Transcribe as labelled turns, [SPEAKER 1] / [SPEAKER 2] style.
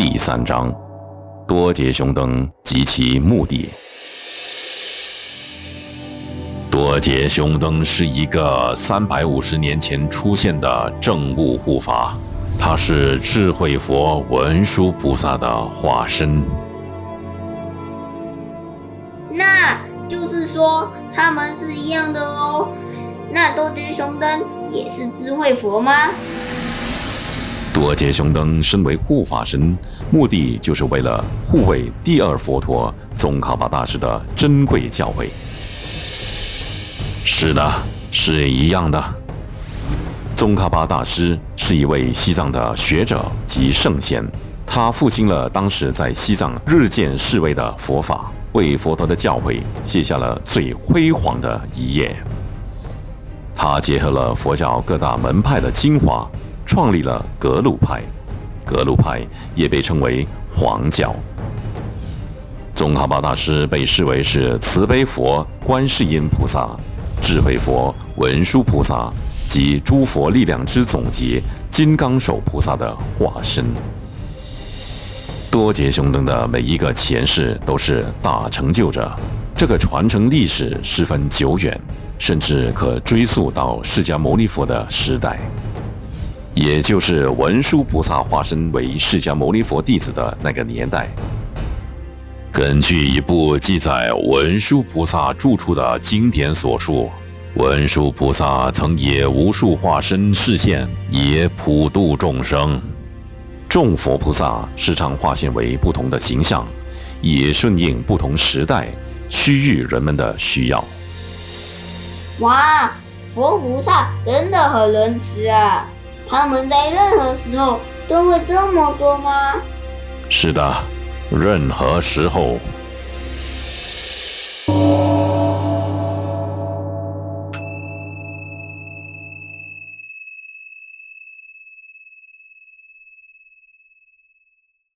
[SPEAKER 1] 第3章，多杰雄灯及其目的。多杰雄灯是一个350年前出现的政务护法，他是智慧佛文殊菩萨的化身。
[SPEAKER 2] 那就是说他们是一样的哦。那多杰雄灯也是智慧佛吗？
[SPEAKER 1] 多杰雄灯身为护法神，目的就是为了护卫第二佛陀宗喀巴大师的珍贵教诲。是的，是一样的。宗喀巴大师是一位西藏的学者及圣贤，他复兴了当时在西藏日渐式微的佛法，为佛陀的教诲写下了最辉煌的一页。他结合了佛教各大门派的精华，创立了格鲁派，格鲁派也被称为黄教。宗喀巴大师被视为是慈悲佛观世音菩萨、智慧佛文殊菩萨及诸佛力量之总结金刚手菩萨的化身。多杰雄灯的每一个前世都是大成就者，这个传承历史十分久远，甚至可追溯到释迦牟尼佛的时代，也就是文殊菩萨化身为释迦牟尼佛弟子的那个年代。根据一部记载文殊菩萨住处的经典所述，文殊菩萨曾以无数化身示现，以普度众生。众佛菩萨时常化现为不同的形象，以顺应不同时代、区域人们的需要。
[SPEAKER 2] 哇，佛菩萨真的很仁慈啊！他们在任何时候都会这么做吗？
[SPEAKER 1] 是的，任何时候